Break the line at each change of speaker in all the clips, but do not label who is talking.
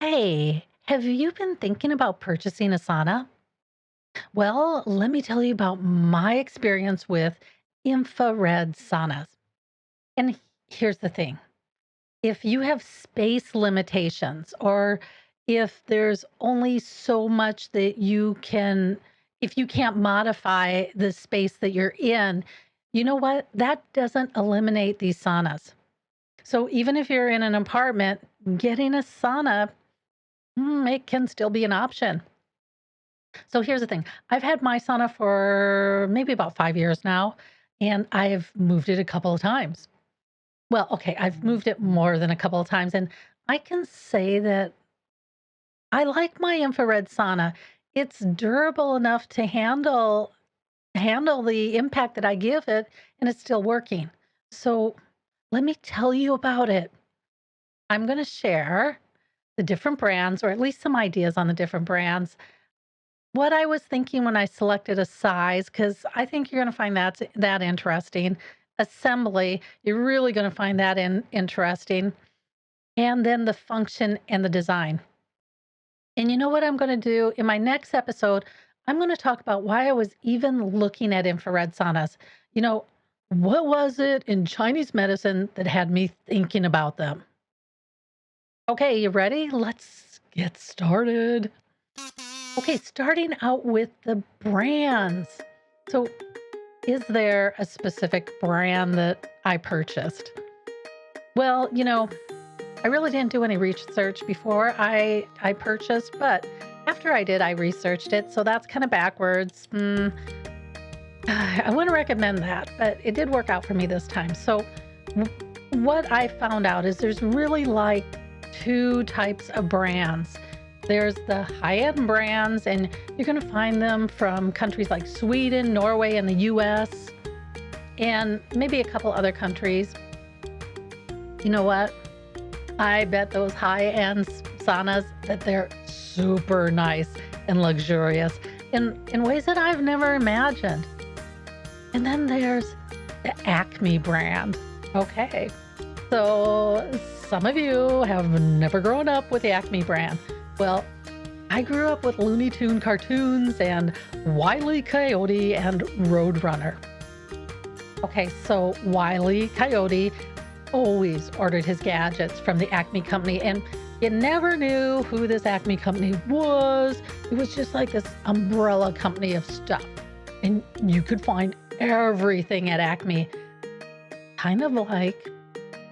Hey, have you been thinking about purchasing a sauna? Well, let me tell you about my experience with infrared saunas. And here's the thing, if you have space limitations, or if there's only so much that if you can't modify the space that you're in, you know what? That doesn't eliminate these saunas. So even if you're in an apartment, getting a sauna, it can still be an option. So here's the thing. I've had my sauna for maybe about 5 years now, and I've moved it a couple of times. Well, okay, I've moved it more than a couple of times, and I can say that I like my infrared sauna. It's durable enough to handle the impact that I give it, and it's still working. So let me tell you about it. I'm going to share the different brands, or at least some ideas on the different brands. What I was thinking when I selected a size, because I think you're gonna find that interesting. Assembly, you're really gonna find that interesting, and then the function and the design. And you know what I'm gonna do? In my next episode, I'm gonna talk about why I was even looking at infrared saunas. You know, what was it in Chinese medicine that had me thinking about them? Okay, you ready? Let's get started. Okay, starting out with the brands. So, is there a specific brand that I purchased? Well, I really didn't do any research before I purchased, but after I did, I researched it. So that's kind of backwards. I wouldn't recommend that, but it did work out for me this time. So, what I found out is there's really like two types of brands. There's the high-end brands, and you're going to find them from countries like Sweden, Norway, and the US, and maybe a couple other countries. You know what? I bet those high-end saunas that they're super nice and luxurious in ways that I've never imagined. And then there's the Acme brand. Okay. So some of you have never grown up with the Acme brand. Well, I grew up with Looney Tune cartoons and Wile E. Coyote and Roadrunner. Okay, so Wile E. Coyote always ordered his gadgets from the Acme company, and you never knew who this Acme company was. It was just like this umbrella company of stuff. And you could find everything at Acme, kind of like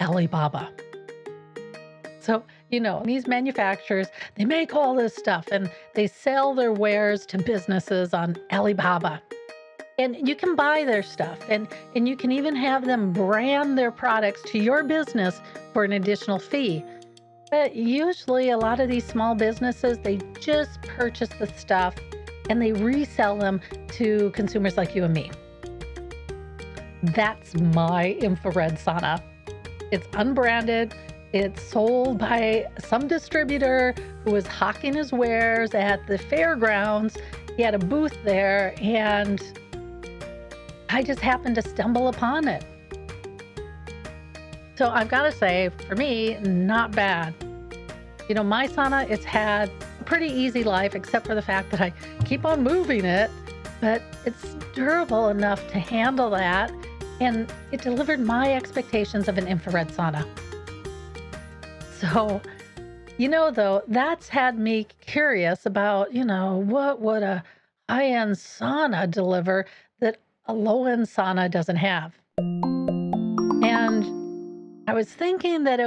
Alibaba. So, these manufacturers, they make all this stuff and they sell their wares to businesses on Alibaba. And you can buy their stuff, and you can even have them brand their products to your business for an additional fee. But usually a lot of these small businesses, they just purchase the stuff and they resell them to consumers like you and me. That's my infrared sauna. It's unbranded. It's sold by some distributor who was hawking his wares at the fairgrounds. He had a booth there, and I just happened to stumble upon it. So I've got to say, for me, not bad. My sauna, it's had a pretty easy life, except for the fact that I keep on moving it, but it's durable enough to handle that. And it delivered my expectations of an infrared sauna. So, though, that's had me curious about, what would a high-end sauna deliver that a low-end sauna doesn't have? And I was thinking that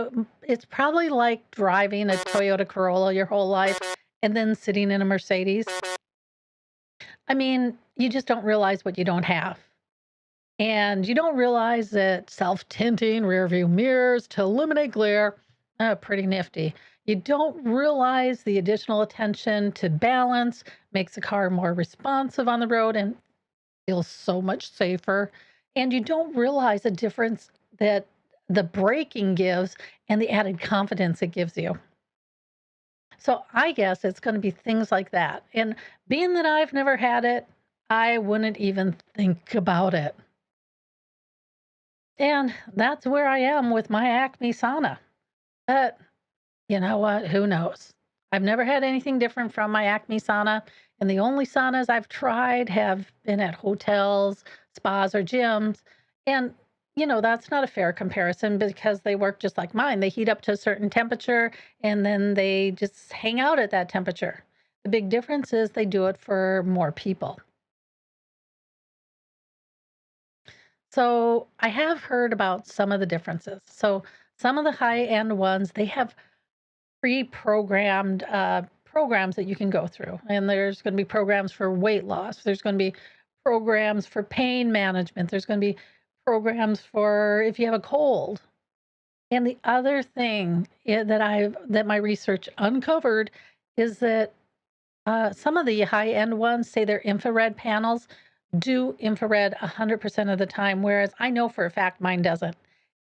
it's probably like driving a Toyota Corolla your whole life and then sitting in a Mercedes. I mean, you just don't realize what you don't have. And you don't realize that self-tinting rear view mirrors to eliminate glare, pretty nifty. You don't realize the additional attention to balance makes the car more responsive on the road and feels so much safer. And you don't realize the difference that the braking gives and the added confidence it gives you. So I guess it's going to be things like that. And being that I've never had it, I wouldn't even think about it. And that's where I am with my Acme sauna. But you know what? Who knows? I've never had anything different from my Acme sauna, and the only saunas I've tried have been at hotels, spas, or gyms. And, that's not a fair comparison because they work just like mine. They heat up to a certain temperature and then they just hang out at that temperature. The big difference is they do it for more people. So I have heard about some of the differences. So some of the high end ones, they have pre-programmed programs that you can go through. And there's going to be programs for weight loss. There's going to be programs for pain management. There's going to be programs for if you have a cold. And the other thing that my research uncovered is that some of the high end ones say their infrared panels do infrared 100% of the time, whereas I know for a fact mine doesn't.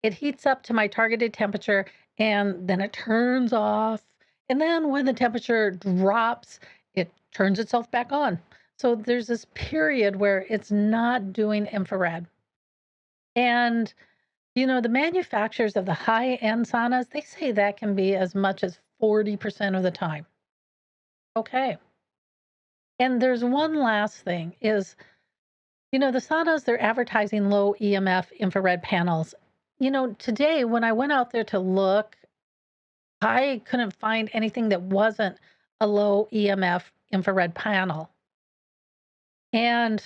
It heats up to my targeted temperature and then it turns off. And then when the temperature drops, it turns itself back on. So there's this period where it's not doing infrared. And, the manufacturers of the high end saunas, they say that can be as much as 40% of the time. Okay. And there's one last thing is, the saunas, they're advertising low EMF infrared panels. Today when I went out there to look, I couldn't find anything that wasn't a low EMF infrared panel. And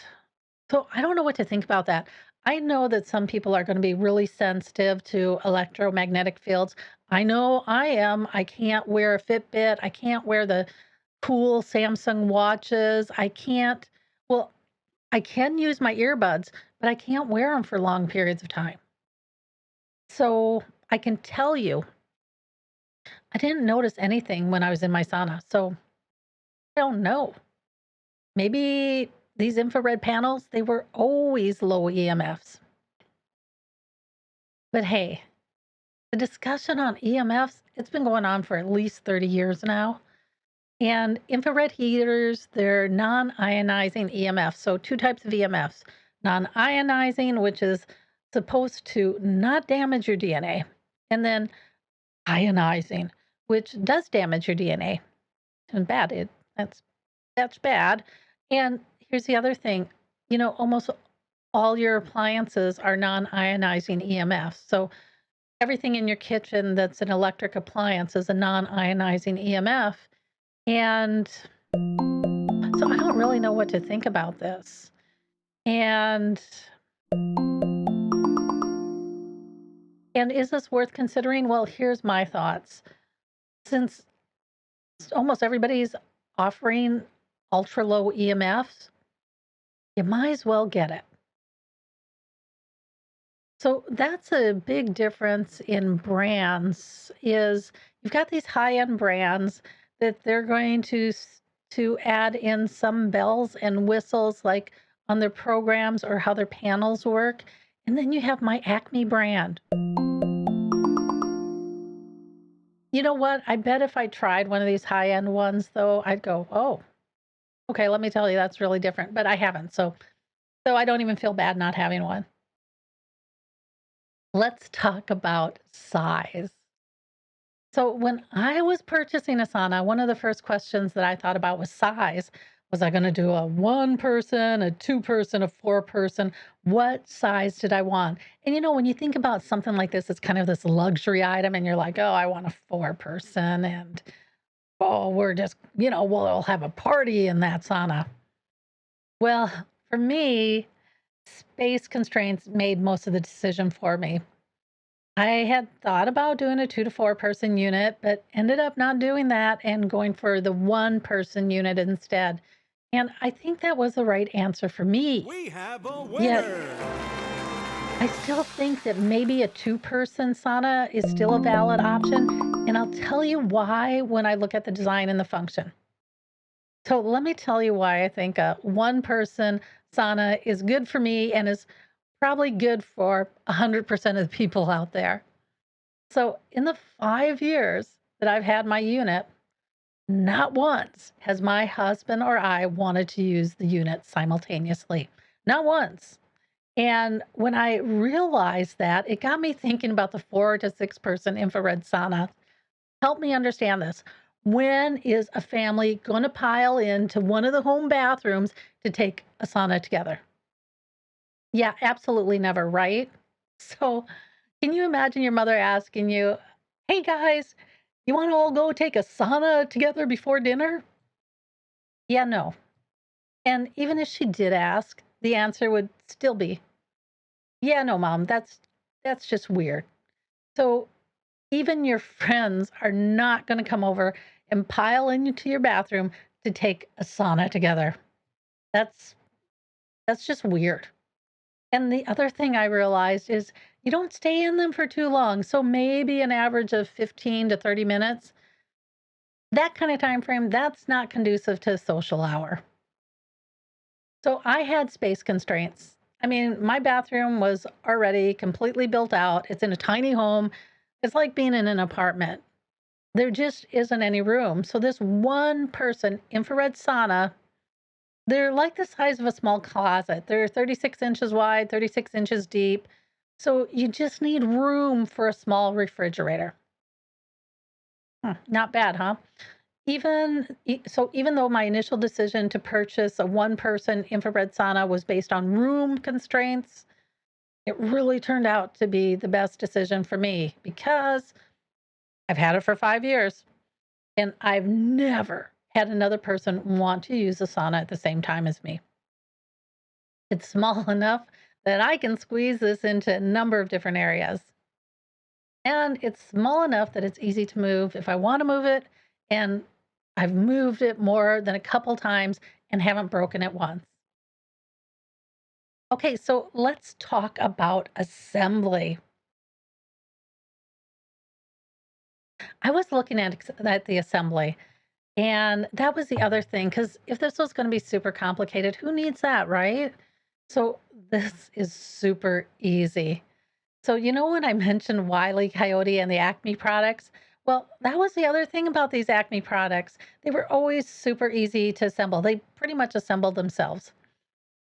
so I don't know what to think about that. I know that some people are going to be really sensitive to electromagnetic fields. I know I am. I can't wear a Fitbit. I can't wear the cool Samsung watches. Well, I can use my earbuds, but I can't wear them for long periods of time. So I can tell you, I didn't notice anything when I was in my sauna. So I don't know. Maybe these infrared panels, they were always low EMFs. But hey, the discussion on EMFs, it's been going on for at least 30 years now. And infrared heaters, they're non ionizing EMFs. So, two types of EMFs: non ionizing, which is supposed to not damage your DNA, and then ionizing, which does damage your DNA. And bad. That's bad. And here's the other thing, almost all your appliances are non ionizing EMFs. So, everything in your kitchen that's an electric appliance is a non ionizing EMF. And so I don't really know what to think about this. And and is this worth considering? Well, here's my thoughts. Since almost everybody's offering ultra low EMFs, you might as well get it. So that's a big difference in brands is you've got these high-end brands that they're going to add in some bells and whistles like on their programs or how their panels work. And then you have my Acme brand. You know what? I bet if I tried one of these high-end ones though, I'd go, "Oh, okay, let me tell you that's really different." But I haven't. So I don't even feel bad not having one. Let's talk about size. So when I was purchasing a sauna, one of the first questions that I thought about was size. Was I going to do a one person, a two person, a four person? What size did I want? And when you think about something like this, it's kind of this luxury item, and you're like, oh, I want a four person, and oh, we're just, we'll have a party in that sauna. Well, for me, space constraints made most of the decision for me. I had thought about doing a 2 to 4 person unit, but ended up not doing that and going for the 1 person unit instead. And I think that was the right answer for me.
We have a
Yet,
winner.
I still think that maybe a 2 person sauna is still a valid option. And I'll tell you why when I look at the design and the function. So, let me tell you why I think a 1 person sauna is good for me and is probably good for 100% of the people out there. So, in the 5 years that I've had my unit, not once has my husband or I wanted to use the unit simultaneously. Not once. And when I realized that, it got me thinking about the 4 to 6 person infrared sauna. Help me understand this. When is a family going to pile into one of the home bathrooms to take a sauna together? Yeah, absolutely never, right? So, can you imagine your mother asking you, "Hey guys, you want to all go take a sauna together before dinner?" Yeah, no. And even if she did ask, the answer would still be, "Yeah, no, mom, that's just weird." So, even your friends are not going to come over and pile into your bathroom to take a sauna together. That's that's just weird. And the other thing I realized is you don't stay in them for too long. So maybe an average of 15 to 30 minutes. That kind of time frame, that's not conducive to a social hour. So I had space constraints. I mean, my bathroom was already completely built out. It's in a tiny home. It's like being in an apartment. There just isn't any room. So this one person infrared sauna, they're like the size of a small closet. They're 36 inches wide, 36 inches deep. So you just need room for a small refrigerator. Not bad, huh? Even though my initial decision to purchase a one-person infrared sauna was based on room constraints, it really turned out to be the best decision for me because I've had it for 5 years and I've never had another person want to use a sauna at the same time as me. It's small enough that I can squeeze this into a number of different areas. And it's small enough that it's easy to move if I want to move it. And I've moved it more than a couple times and haven't broken it once. Okay, so let's talk about assembly. I was looking at the assembly, and that was the other thing. Because if this was going to be super complicated, who needs that, right? So this is super easy. So, when I mentioned Wile E. Coyote and the Acme products? Well, that was the other thing about these Acme products. They were always super easy to assemble. They pretty much assembled themselves.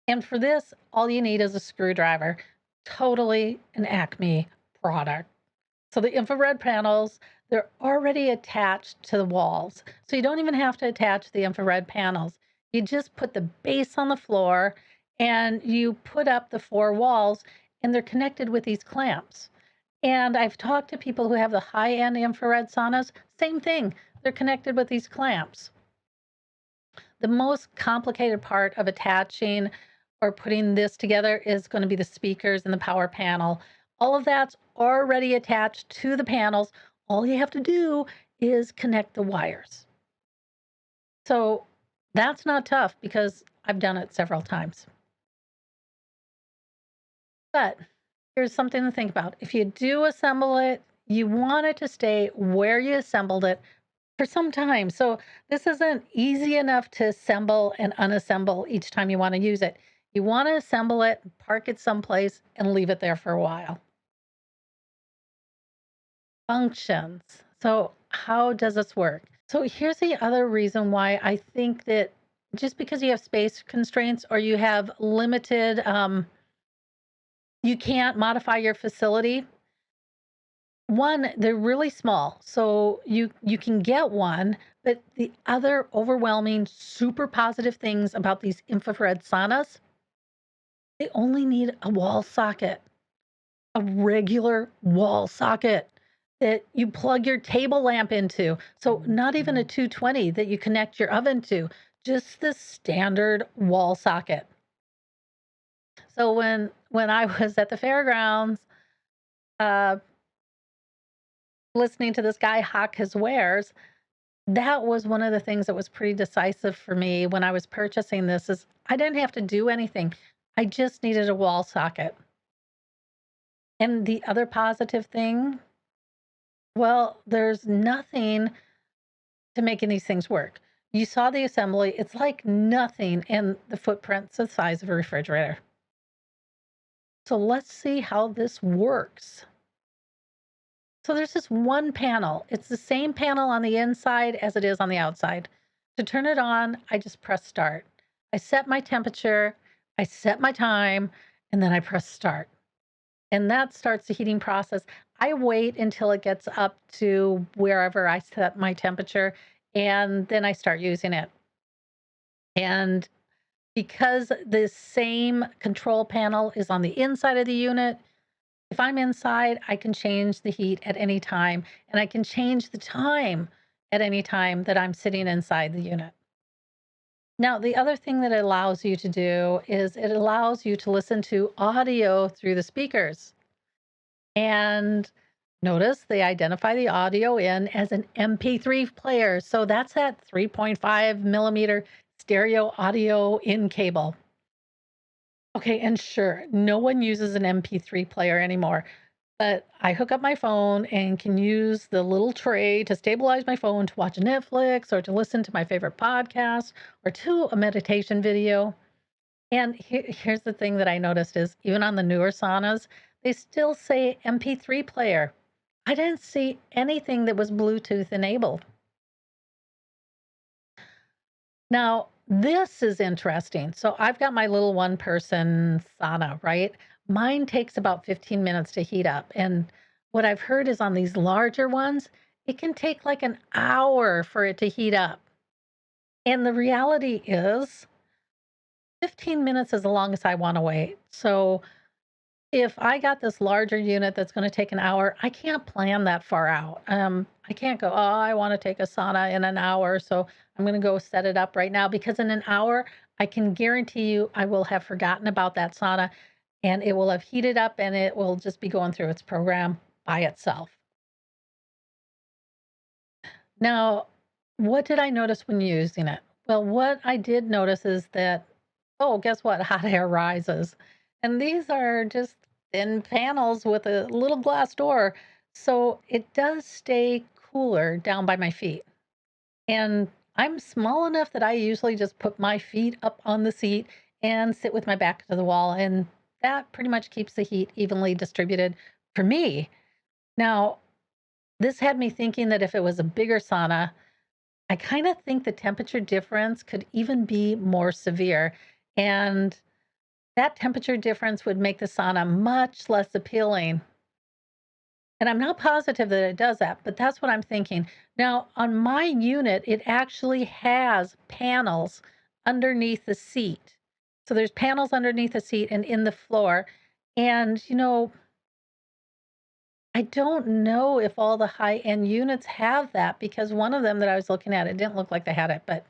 And for this, all you need is a screwdriver. Totally an Acme product. So the infrared panels, they're already attached to the walls. So you don't even have to attach the infrared panels. You just put the base on the floor and you put up the four walls and they're connected with these clamps. And I've talked to people who have the high-end infrared saunas, same thing. They're connected with these clamps. The most complicated part of attaching or putting this together is going to be the speakers and the power panel. All of that's already attached to the panels. All you have to do is connect the wires. So that's not tough because I've done it several times. But here's something to think about. If you do assemble it, you want it to stay where you assembled it for some time. So this isn't easy enough to assemble and unassemble each time you want to use it. You want to assemble it, park it someplace, and leave it there for a while. Functions. So, how does this work? So, here's the other reason why I think that just because you have space constraints or you have limited, you can't modify your facility. One, they're really small, so you can get one, but the other overwhelming super positive things about these infrared saunas, they only need a wall socket, a regular wall socket that you plug your table lamp into. So not even a 220 that you connect your oven to, just the standard wall socket. So when I was at the fairgrounds, uh, listening to this guy hawk his wares, that was one of the things that was pretty decisive for me when I was purchasing this is I didn't have to do anything. I just needed a wall socket. And the other positive thing, well, there's nothing to making these things work. You saw the assembly, it's like nothing, and the footprint's the size of a refrigerator. So let's see how this works. So there's this one panel. It's the same panel on the inside as it is on the outside. To turn it on, I just press start. I set my temperature, I set my time, and then I press start. And that starts the heating process. I wait until it gets up to wherever I set my temperature. and then I start using it. And because the same control panel is on the inside of the unit, if I'm inside, I can change the heat at any time, and I can change the time at any time that I'm sitting inside the unit. Now, the other thing that it allows you to do is it allows you to listen to audio through the speakers. And notice they identify the audio in as an MP3 player. So that's that 3.5 millimeter stereo audio in cable. Okay, and sure, no one uses an MP3 player anymore, but I hook up my phone and can use the little tray to stabilize my phone to watch Netflix or to listen to my favorite podcast or to a meditation video. And here's the thing that I noticed is even on the newer saunas, they still say MP3 player. I didn't see anything that was Bluetooth enabled. Now, this is interesting. So I've got my little one person sauna, right? Mine takes about 15 minutes to heat up. And what I've heard is on these larger ones, it can take like an hour for it to heat up. And the reality is 15 minutes is the longest I want to wait. So if I got this larger unit that's going to take an hour, I can't plan that far out. I can't go, oh, I want to take a sauna in an hour. So I'm going to go set it up right now because in an hour, I can guarantee you I will have forgotten about that sauna and it will have heated up and it will just be going through its program by itself. Now, what did I notice when using it? Well, what I did notice is that, oh, guess what? Hot air rises. And these are just thin panels with a little glass door. So it does stay cooler down by my feet. And I'm small enough that I usually just put my feet up on the seat and sit with my back to the wall. And that pretty much keeps the heat evenly distributed for me. Now, this had me thinking that if it was a bigger sauna, I kind of think the temperature difference could even be more severe. And that temperature difference would make the sauna much less appealing. And I'm not positive that it does that, but that's what I'm thinking. Now, on my unit, it actually has panels underneath the seat. So there's panels underneath the seat and in the floor. And, I don't know if all the high end units have that because one of them that I was looking at, it didn't look like they had it, but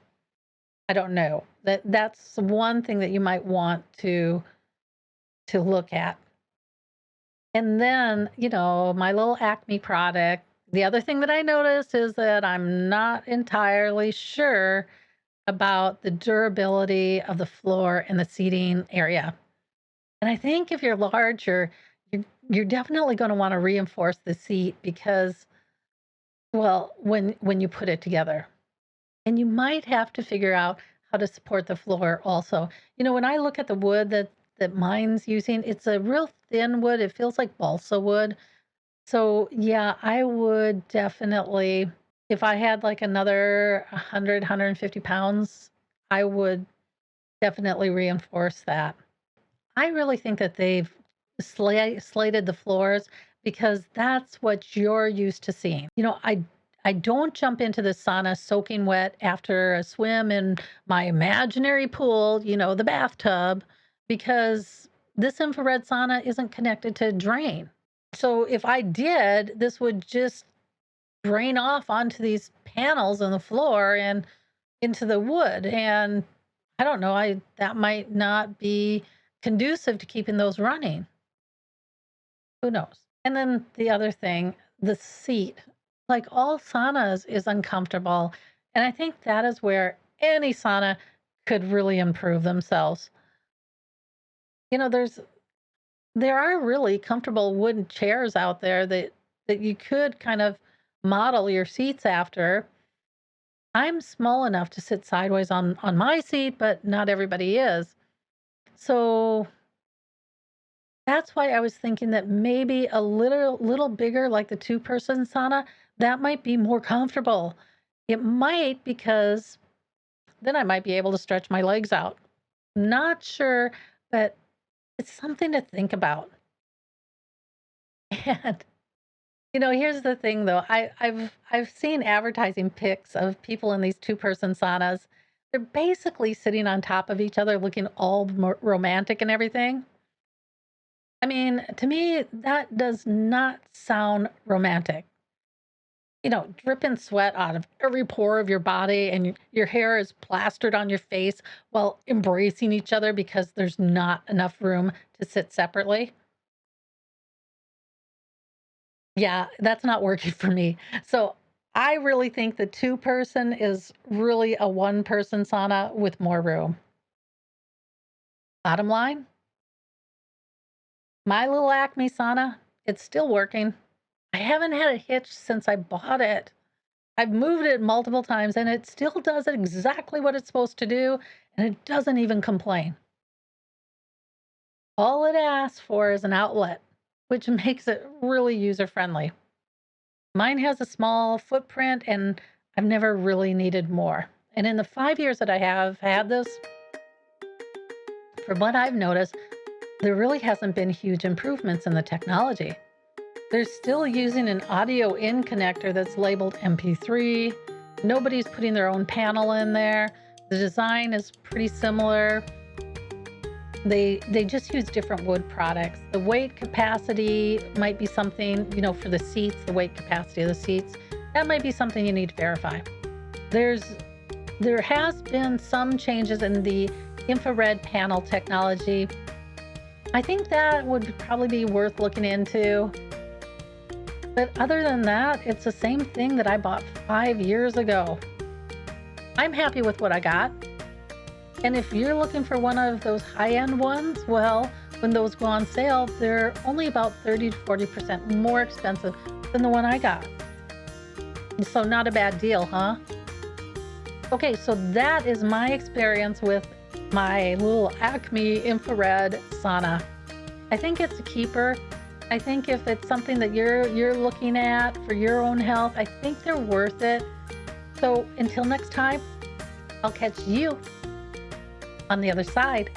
I don't know. That's one thing that you might want to look at. And then, my little Acme product. The other thing that I noticed is that I'm not entirely sure about the durability of the floor and the seating area. And I think if you're larger, you're definitely going to want to reinforce the seat because, well, when you put it together. And you might have to figure out how to support the floor also. When I look at the wood that mine's using, it's a real thin wood. It feels like balsa wood. So, yeah, I would definitely, if I had like another 100, 150 pounds, I would definitely reinforce that. I really think that they've slated the floors because that's what you're used to seeing. I don't jump into the sauna soaking wet after a swim in my imaginary pool, the bathtub, because this infrared sauna isn't connected to drain. So if I did, this would just drain off onto these panels on the floor and into the wood. And I don't know, I that might not be conducive to keeping those running. Who knows? And then the other thing, the seat, like all saunas, is uncomfortable. And I think that is where any sauna could really improve themselves. You know, there's there are really comfortable wooden chairs out there that you could kind of model your seats after. I'm small enough to sit sideways on my seat, but not everybody is. So that's why I was thinking that maybe a little bigger, like the two-person sauna, that might be more comfortable. It might because then I might be able to stretch my legs out. Not sure, but it's something to think about. And Here's the thing though. I've seen advertising pics of people in these two-person saunas. They're basically sitting on top of each other looking all romantic and everything. I mean, to me, that does not sound romantic. Dripping sweat out of every pore of your body, and your hair is plastered on your face while embracing each other because there's not enough room to sit separately. Yeah, that's not working for me. So I really think the two-person is really a one-person sauna with more room. Bottom line, my little Acme sauna, it's still working. I haven't had a hitch since I bought it. I've moved it multiple times and it still does exactly what it's supposed to do, and it doesn't even complain. All it asks for is an outlet, which makes it really user-friendly. Mine has a small footprint, and I've never really needed more. And in the 5 years that I have had this, from what I've noticed, there really hasn't been huge improvements in the technology. They're still using an audio in connector that's labeled MP3. Nobody's putting their own panel in there. The design is pretty similar. They just use different wood products. The weight capacity might be something, for the seats, the weight capacity of the seats, that might be something you need to verify. There's there has been some changes in the infrared panel technology. I think that would probably be worth looking into. But other than that, it's the same thing that I bought 5 years ago. I'm happy with what I got. And if you're looking for one of those high-end ones, well, when those go on sale, they're only about 30 to 40% more expensive than the one I got. So not a bad deal, huh? Okay, so that is my experience with my little Acme infrared sauna. I think it's a keeper. I think if it's something that you're looking at for your own health, I think they're worth it. So until next time, I'll catch you on the other side.